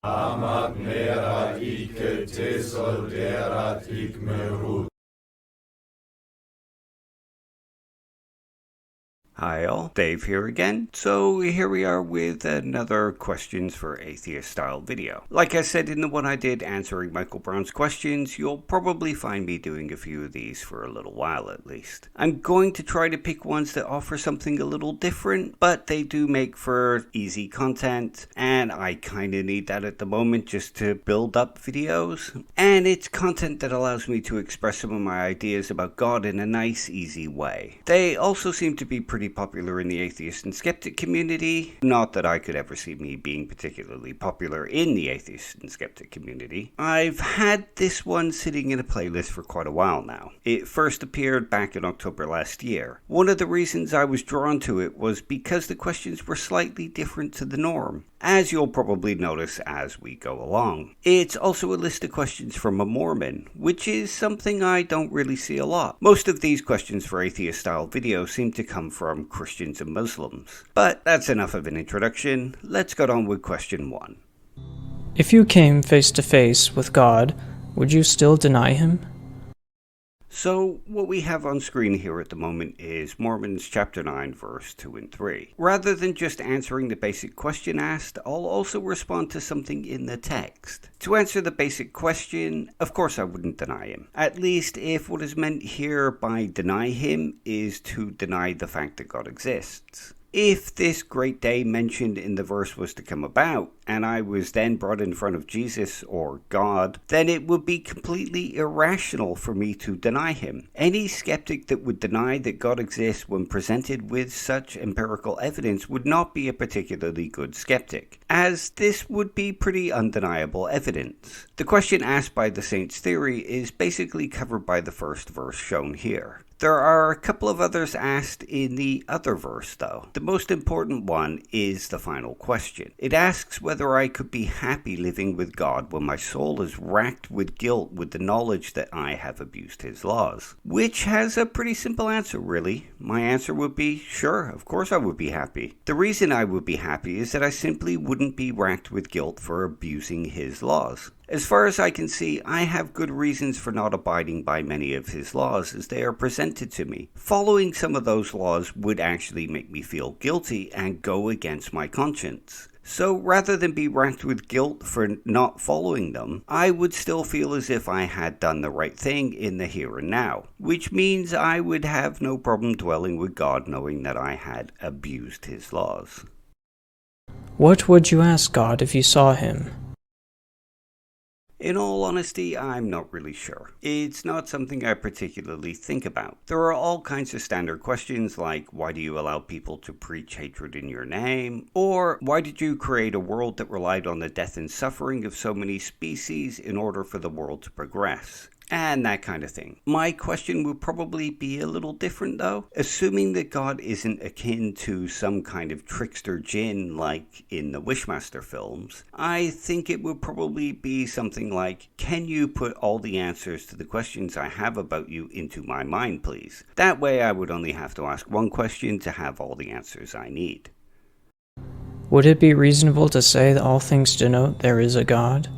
Amak nerat ike tesol derat ik merut. Hi all, Dave here again. So here we are with another Questions for Atheist style video. Like I said in the one I did answering Michael Brown's questions, you'll probably find me doing a few of these for a little while at least. I'm going to try to pick ones that offer something a little different, but they do make for easy content, and I kinda need that at the moment just to build up videos. And it's content that allows me to express some of my ideas about God in a nice, easy way. They also seem to be pretty popular in the atheist and skeptic community. Not that I could ever see me being particularly popular in the atheist and skeptic community. I've had this one sitting in a playlist for quite a while now. It first appeared back in October last year. One of the reasons I was drawn to it was because the questions were slightly different to the norm, as you'll probably notice as we go along. It's also a list of questions from a Mormon, which is something I don't really see a lot. Most of these questions for atheist style videos seem to come from Christians and Muslims. But that's enough of an introduction. Let's get on with question 1. If you came face to face with God, would you still deny him? So, what we have on screen here at the moment is Mormons chapter 9, verse 2 and 3. Rather than just answering the basic question asked, I'll also respond to something in the text. To answer the basic question, of course I wouldn't deny him. At least if what is meant here by deny him is to deny the fact that God exists. If this great day mentioned in the verse was to come about, and I was then brought in front of Jesus or God, then it would be completely irrational for me to deny him. Any skeptic that would deny that God exists when presented with such empirical evidence would not be a particularly good skeptic, as this would be pretty undeniable evidence. The question asked by the Saints' theory is basically covered by the first verse shown here. There are a couple of others asked in the other verse though. The most important one is the final question. It asks whether I could be happy living with God when my soul is racked with guilt with the knowledge that I have abused his laws. Which has a pretty simple answer really. My answer would be, sure, of course I would be happy. The reason I would be happy is that I simply wouldn't be racked with guilt for abusing his laws. As far as I can see, I have good reasons for not abiding by many of his laws as they are presented to me. Following some of those laws would actually make me feel guilty and go against my conscience. So rather than be racked with guilt for not following them, I would still feel as if I had done the right thing in the here and now, which means I would have no problem dwelling with God knowing that I had abused his laws. What would you ask God if you saw him? In all honesty, I'm not really sure. It's not something I particularly think about. There are all kinds of standard questions like, why do you allow people to preach hatred in your name? Or, why did you create a world that relied on the death and suffering of so many species in order for the world to progress? And that kind of thing. My question would probably be a little different though. Assuming that God isn't akin to some kind of trickster jinn like in the Wishmaster films, I think it would probably be something like, can you put all the answers to the questions I have about you into my mind please? That way I would only have to ask one question to have all the answers I need. Would it be reasonable to say that all things denote there is a God?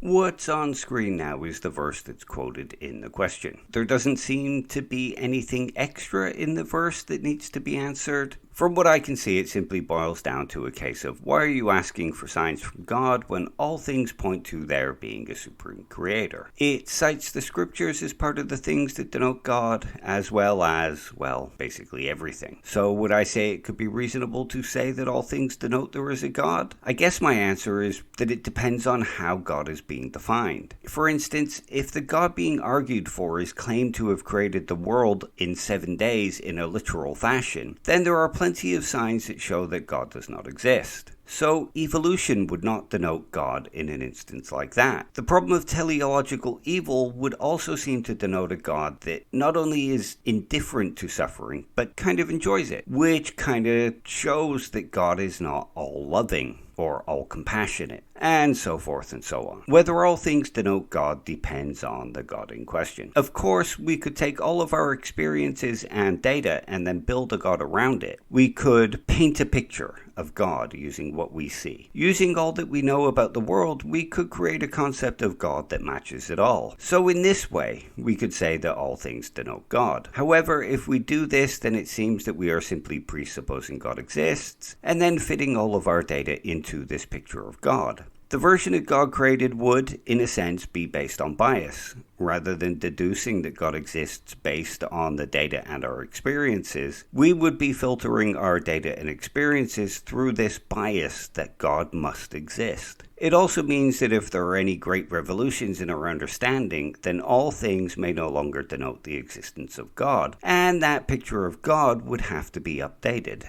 What's on screen now is the verse that's quoted in the question. There doesn't seem to be anything extra in the verse that needs to be answered. From what I can see, it simply boils down to a case of, why are you asking for signs from God when all things point to there being a supreme creator? It cites the scriptures as part of the things that denote God, as well as, well, basically everything. So would I say it could be reasonable to say that all things denote there is a God? I guess my answer is that it depends on how God is being defined. For instance, if the God being argued for is claimed to have created the world in 7 days in a literal fashion, then there are plenty of signs that show that God does not exist. So evolution would not denote God in an instance like that. The problem of teleological evil would also seem to denote a God that not only is indifferent to suffering, but kind of enjoys it, which kind of shows that God is not all loving. or all compassionate, and so forth and so on. Whether all things denote God depends on the God in question. Of course, we could take all of our experiences and data and then build a God around it. We could paint a picture of God using what we see. Using all that we know about the world, we could create a concept of God that matches it all. So in this way, we could say that all things denote God. However, if we do this, then it seems that we are simply presupposing God exists, and then fitting all of our data into this picture of God. The version that God created would, in a sense, be based on bias. Rather than deducing that God exists based on the data and our experiences, we would be filtering our data and experiences through this bias that God must exist. It also means that if there are any great revolutions in our understanding, then all things may no longer denote the existence of God, and that picture of God would have to be updated.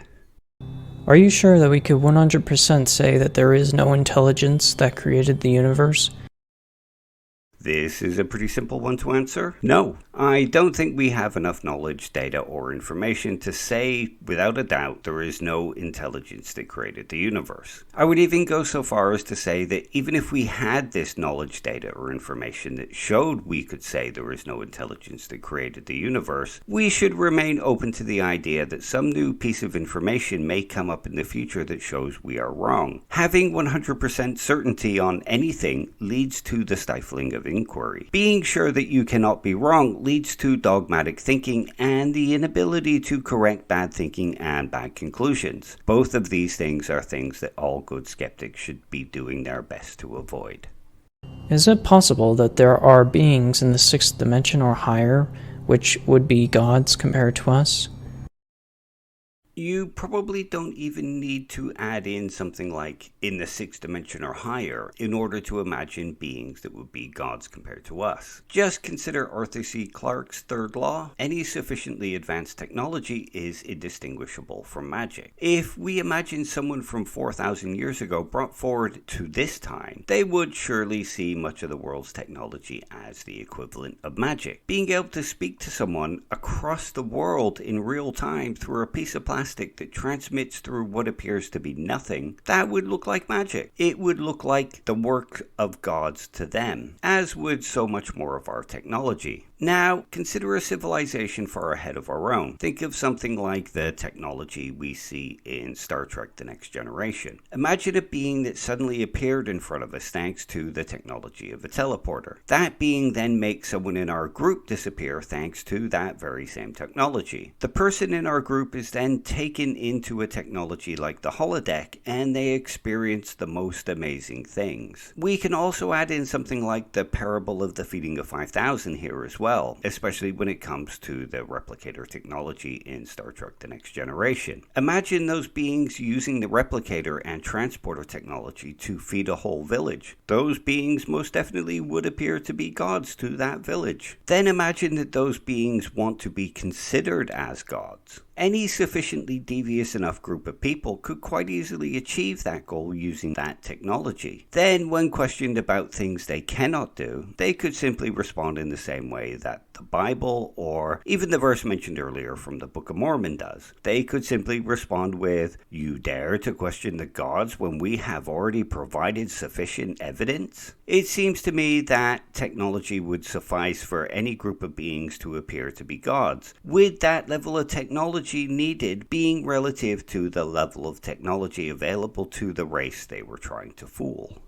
Are you sure that we could 100% say that there is no intelligence that created the universe? This is a pretty simple one to answer. No, I don't think we have enough knowledge, data, or information to say, without a doubt, there is no intelligence that created the universe. I would even go so far as to say that even if we had this knowledge, data, or information that showed we could say there is no intelligence that created the universe, we should remain open to the idea that some new piece of information may come up in the future that shows we are wrong. Having 100% certainty on anything leads to the stifling of inquiry. Being sure that you cannot be wrong leads to dogmatic thinking and the inability to correct bad thinking and bad conclusions. Both of these things are things that all good skeptics should be doing their best to avoid. Is it possible that there are beings in the sixth dimension or higher, which would be gods compared to us? You probably don't even need to add in something like in the sixth dimension or higher in order to imagine beings that would be gods compared to us. Just consider Arthur C. Clarke's third law. Any sufficiently advanced technology is indistinguishable from magic. If we imagine someone from 4,000 years ago brought forward to this time, they would surely see much of the world's technology as the equivalent of magic. Being able to speak to someone across the world in real time through a piece of plastic that transmits through what appears to be nothing, that would look like magic. It would look like the work of gods to them, as would so much more of our technology. Now, consider a civilization far ahead of our own. Think of something like the technology we see in Star Trek: The Next Generation. Imagine a being that suddenly appeared in front of us thanks to the technology of a teleporter. That being then makes someone in our group disappear thanks to that very same technology. The person in our group is then taken into a technology like the holodeck, and they experience the most amazing things. We can also add in something like the parable of the feeding of 5,000 here as well, especially when it comes to the replicator technology in Star Trek: The Next Generation. Imagine those beings using the replicator and transporter technology to feed a whole village. Those beings most definitely would appear to be gods to that village. Then imagine that those beings want to be considered as gods. Any sufficiently devious enough group of people could quite easily achieve that goal using that technology. Then, when questioned about things they cannot do, they could simply respond in the same way that the Bible or even the verse mentioned earlier from the Book of Mormon does. They could simply respond with, "You dare to question the gods when we have already provided sufficient evidence?" It seems to me that technology would suffice for any group of beings to appear to be gods, with that level of technology needed being relative to the level of technology available to the race they were trying to fool.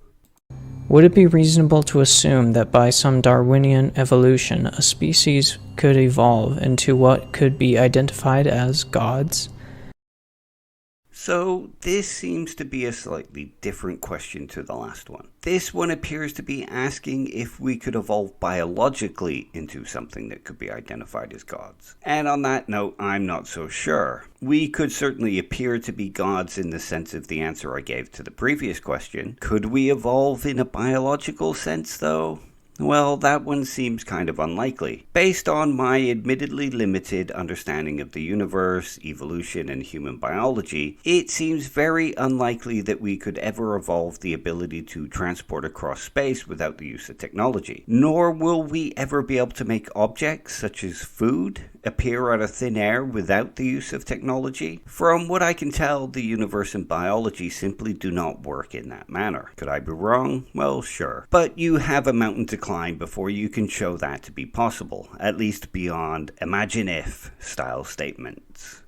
Would it be reasonable to assume that by some Darwinian evolution, a species could evolve into what could be identified as gods? So this seems to be a slightly different question to the last one. This one appears to be asking if we could evolve biologically into something that could be identified as gods. And on that note, I'm not so sure. We could certainly appear to be gods in the sense of the answer I gave to the previous question. Could we evolve in a biological sense, though? Well, that one seems kind of unlikely. Based on my admittedly limited understanding of the universe, evolution, and human biology, it seems very unlikely that we could ever evolve the ability to transport across space without the use of technology. Nor will we ever be able to make objects such as food appear out of thin air without the use of technology? From what I can tell, the universe and biology simply do not work in that manner. Could I be wrong? Well, sure. But you have a mountain to climb before you can show that to be possible, at least beyond imagine if style statements.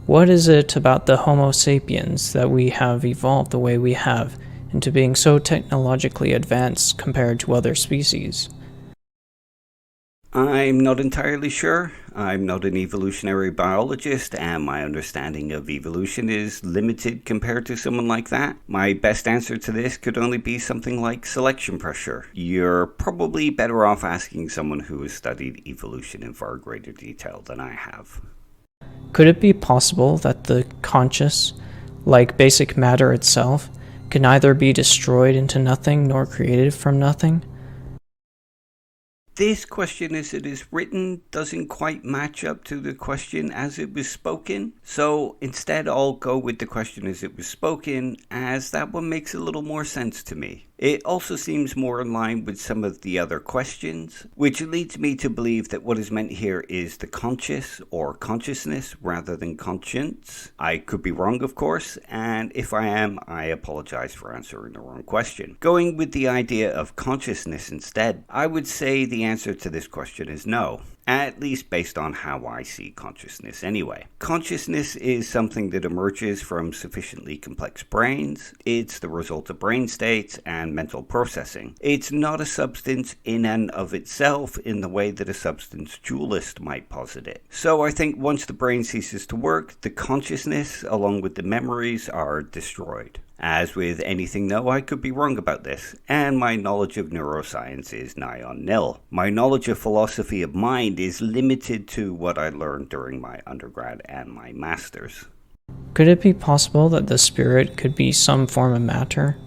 What is it about the Homo sapiens that we have evolved the way we have into being so technologically advanced compared to other species? I'm not entirely sure. I'm not an evolutionary biologist, and my understanding of evolution is limited compared to someone like that. My best answer to this could only be something like selection pressure. You're probably better off asking someone who has studied evolution in far greater detail than I have. Could it be possible that the conscious, like basic matter itself, can neither be destroyed into nothing nor created from nothing? This question as it is written doesn't quite match up to the question as it was spoken, so instead I'll go with the question as it was spoken, as that one makes a little more sense to me. It also seems more in line with some of the other questions, which leads me to believe that what is meant here is the conscious or consciousness rather than conscience. I could be wrong, of course, and if I am, I apologize for answering the wrong question. Going with the idea of consciousness instead, I would say the answer to this question is no. At least based on how I see consciousness anyway. Consciousness is something that emerges from sufficiently complex brains. It's the result of brain states and mental processing. It's not a substance in and of itself in the way that a substance dualist might posit it. So I think once the brain ceases to work, the consciousness along with the memories are destroyed. As with anything though, I could be wrong about this, and my knowledge of neuroscience is nigh on nil. My knowledge of philosophy of mind is limited to what I learned during my undergrad and my master's. Could it be possible that the spirit could be some form of matter?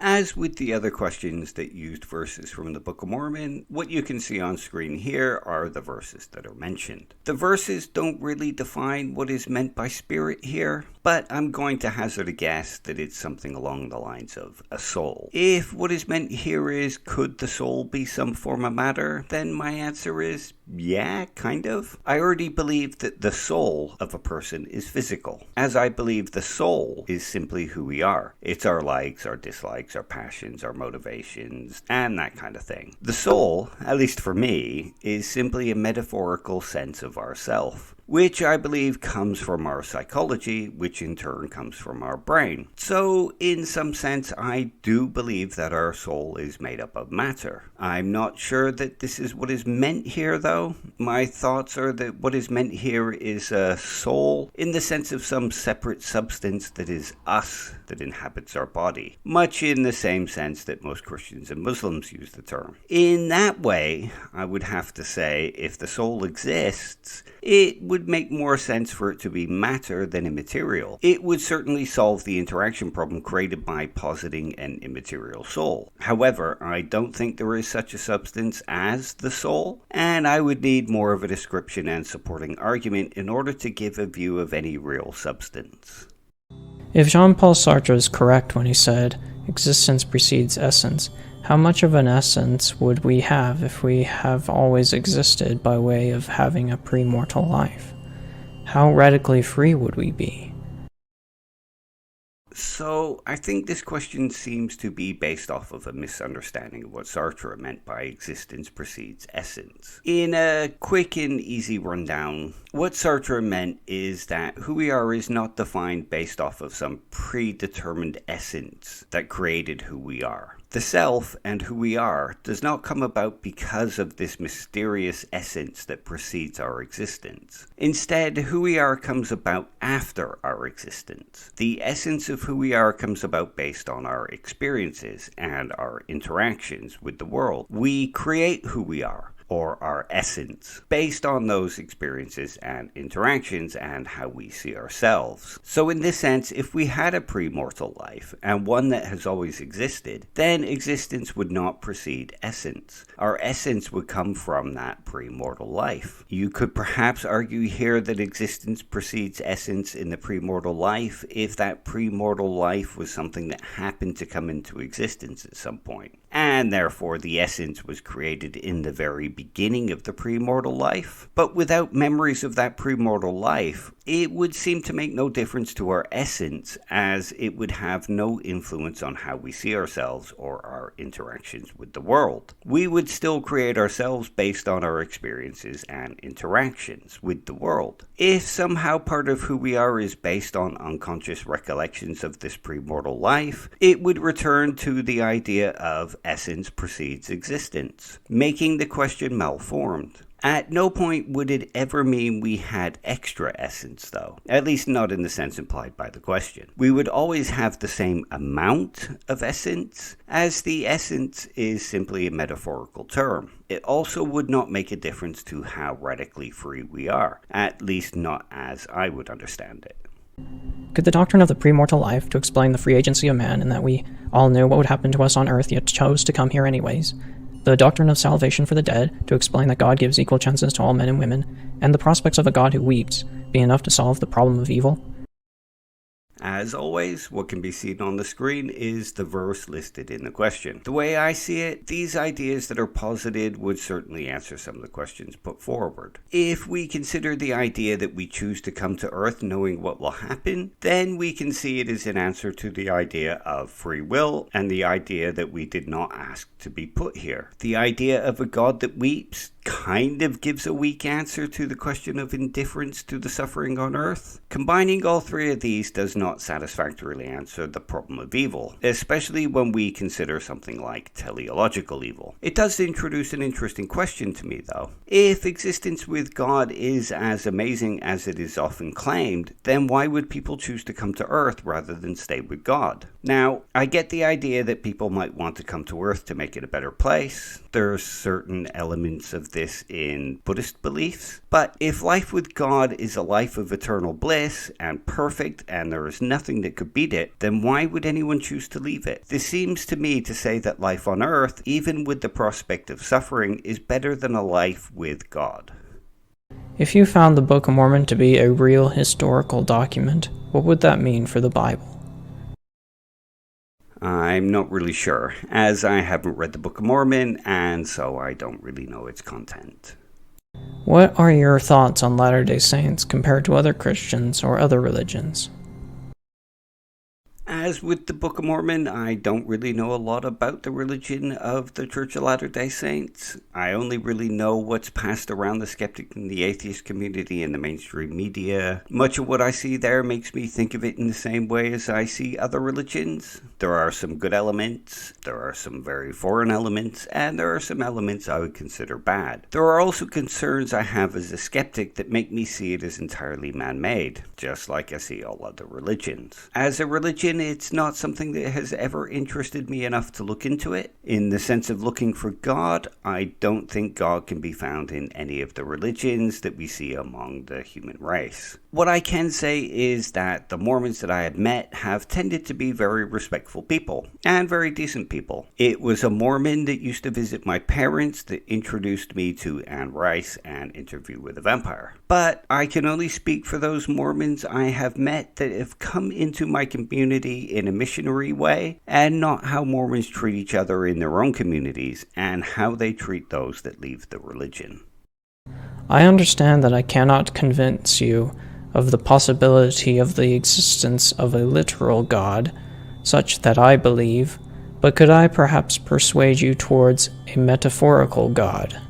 As with the other questions that used verses from the Book of Mormon, what you can see on screen here are the verses that are mentioned. The verses don't really define what is meant by spirit here, but I'm going to hazard a guess that it's something along the lines of a soul. If what is meant here is, could the soul be some form of matter, then my answer is, yeah, kind of. I already believe that the soul of a person is physical, as I believe the soul is simply who we are. It's our likes, our dislikes, our passions, our motivations, and that kind of thing. The soul, at least for me, is simply a metaphorical sense of ourself, which I believe comes from our psychology, which in turn comes from our brain. So, in some sense, I do believe that our soul is made up of matter. I'm not sure that this is what is meant here, though. My thoughts are that what is meant here is a soul in the sense of some separate substance that is us, that inhabits our body, much in the same sense that most Christians and Muslims use the term. In that way, I would have to say, if the soul exists, it would make more sense for it to be matter than immaterial. It would certainly solve the interaction problem created by positing an immaterial soul. However, I don't think there is such a substance as the soul, and I would need more of a description and supporting argument in order to give a view of any real substance. If Jean-Paul Sartre is correct when he said, existence precedes essence, how much of an essence would we have if we have always existed by way of having a pre-mortal life? How radically free would we be? So, I think this question seems to be based off of a misunderstanding of what Sartre meant by existence precedes essence. In a quick and easy rundown, what Sartre meant is that who we are is not defined based off of some predetermined essence that created who we are. The self and who we are does not come about because of this mysterious essence that precedes our existence. Instead, who we are comes about after our existence. The essence of who we are comes about based on our experiences and our interactions with the world. We create who we are, or our essence, based on those experiences and interactions and how we see ourselves. So in this sense, if we had a pre-mortal life, and one that has always existed, then existence would not precede essence. Our essence would come from that pre-mortal life. You could perhaps argue here that existence precedes essence in the pre-mortal life if that pre-mortal life was something that happened to come into existence at some point. and therefore the essence was created in the very beginning of the premortal life. But without memories of that premortal life, it would seem to make no difference to our essence, as it would have no influence on how we see ourselves or our interactions with the world. We would still create ourselves based on our experiences and interactions with the world. If somehow part of who we are is based on unconscious recollections of this premortal life, it would return to the idea of essence precedes existence, making the question malformed. At no point would it ever mean we had extra essence, though. At least not in the sense implied by the question. We would always have the same amount of essence, as the essence is simply a metaphorical term. It also would not make a difference to how radically free we are, at least not as I would understand it. Could the doctrine of the premortal life to explain the free agency of man and that we all knew what would happen to us on earth yet chose to come here anyways? The doctrine of salvation for the dead to explain that God gives equal chances to all men and women, and the prospects of a God who weeps be enough to solve the problem of evil? As always, what can be seen on the screen is the verse listed in the question. The way I see it, these ideas that are posited would certainly answer some of the questions put forward. If we consider the idea that we choose to come to Earth knowing what will happen, then we can see it as an answer to the idea of free will and the idea that we did not ask to be put here. The idea of a God that weeps kind of gives a weak answer to the question of indifference to the suffering on Earth. Combining all three of these does not satisfactorily answer the problem of evil, especially when we consider something like teleological evil. It does introduce an interesting question to me, though. If existence with God is as amazing as it is often claimed, then why would people choose to come to Earth rather than stay with God? Now, I get the idea that people might want to come to Earth to make it a better place. There are certain elements of this in Buddhist beliefs, but if life with God is a life of eternal bliss and perfect and there is nothing that could beat it, then why would anyone choose to leave it? This seems to me to say that life on Earth, even with the prospect of suffering, is better than a life with God. If you found the Book of Mormon to be a real historical document, what would that mean for the Bible? I'm not really sure, as I haven't read the Book of Mormon, and so I don't really know its content. What are your thoughts on Latter-day Saints compared to other Christians or other religions? As with the Book of Mormon, I don't really know a lot about the religion of the Church of Latter-day Saints. I only really know what's passed around the skeptic and the atheist community in the mainstream media. Much of what I see there makes me think of it in the same way as I see other religions. There are some good elements, there are some very foreign elements, and there are some elements I would consider bad. There are also concerns I have as a skeptic that make me see it as entirely man-made, just like I see all other religions. As a religion, it's not something that has ever interested me enough to look into it. In the sense of looking for God, I don't think God can be found in any of the religions that we see among the human race. What I can say is that the Mormons that I have met have tended to be very respectful people, and very decent people. It was a Mormon that used to visit my parents that introduced me to Anne Rice and Interview with a Vampire. But I can only speak for those Mormons I have met that have come into my community in a missionary way, and not how Mormons treat each other in their own communities, and how they treat those that leave the religion. I understand that I cannot convince you of the possibility of the existence of a literal God, such that I believe, but could I perhaps persuade you towards a metaphorical God?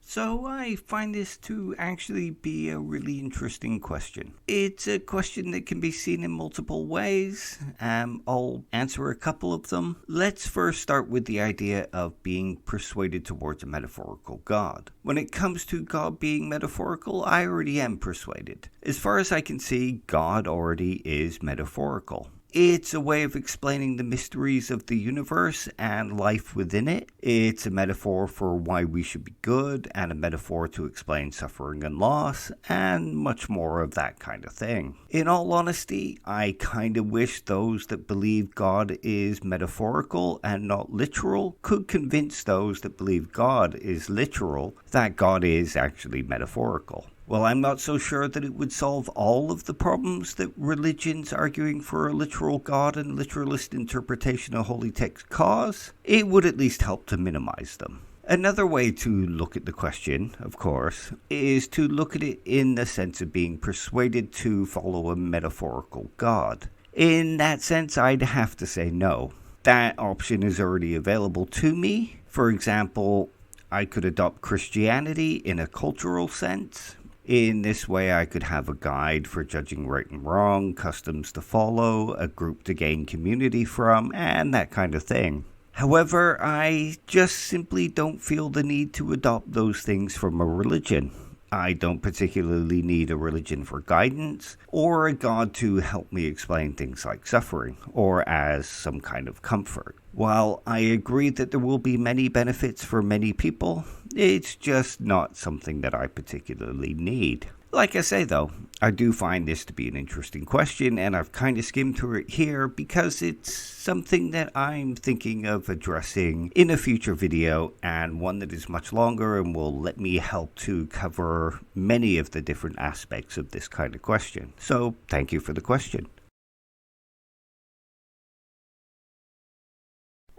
So I find this to actually be a really interesting question. It's a question that can be seen in multiple ways. I'll answer a couple of them. Let's first start with the idea of being persuaded towards a metaphorical God. When it comes to God being metaphorical, I already am persuaded. As far as I can see, God already is metaphorical. It's a way of explaining the mysteries of the universe and life within it. It's a metaphor for why we should be good, and a metaphor to explain suffering and loss, and much more of that kind of thing. In all honesty, I kind of wish those that believe God is metaphorical and not literal could convince those that believe God is literal that God is actually metaphorical. Well, I'm not so sure that it would solve all of the problems that religions arguing for a literal God and literalist interpretation of holy text cause. It would at least help to minimize them. Another way to look at the question, of course, is to look at it in the sense of being persuaded to follow a metaphorical God. In that sense, I'd have to say no. That option is already available to me. For example, I could adopt Christianity in a cultural sense. In this way, I could have a guide for judging right and wrong, customs to follow, a group to gain community from, and that kind of thing. However, I just simply don't feel the need to adopt those things from a religion. I don't particularly need a religion for guidance, or a God to help me explain things like suffering, or as some kind of comfort. While I agree that there will be many benefits for many people, it's just not something that I particularly need. Like I say though, I do find this to be an interesting question, and I've kind of skimmed through it here because it's something that I'm thinking of addressing in a future video, and one that is much longer and will let me help to cover many of the different aspects of this kind of question. So thank you for the question.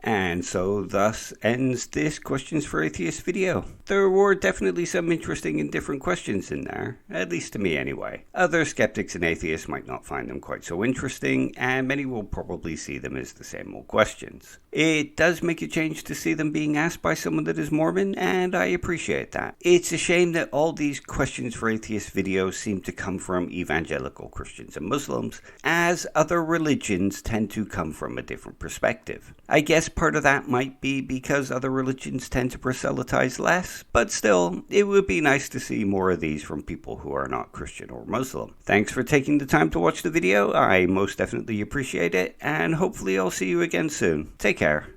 And so thus ends this Questions for Atheists video. There were definitely some interesting and different questions in there, at least to me anyway. Other skeptics and atheists might not find them quite so interesting, and many will probably see them as the same old questions. It does make a change to see them being asked by someone that is Mormon, and I appreciate that. It's a shame that all these Questions for Atheists videos seem to come from evangelical Christians and Muslims, as other religions tend to come from a different perspective. I guess part of that might be because other religions tend to proselytize less, but still, it would be nice to see more of these from people who are not Christian or Muslim. Thanks for taking the time to watch the video. I most definitely appreciate it, and hopefully I'll see you again soon. Take care.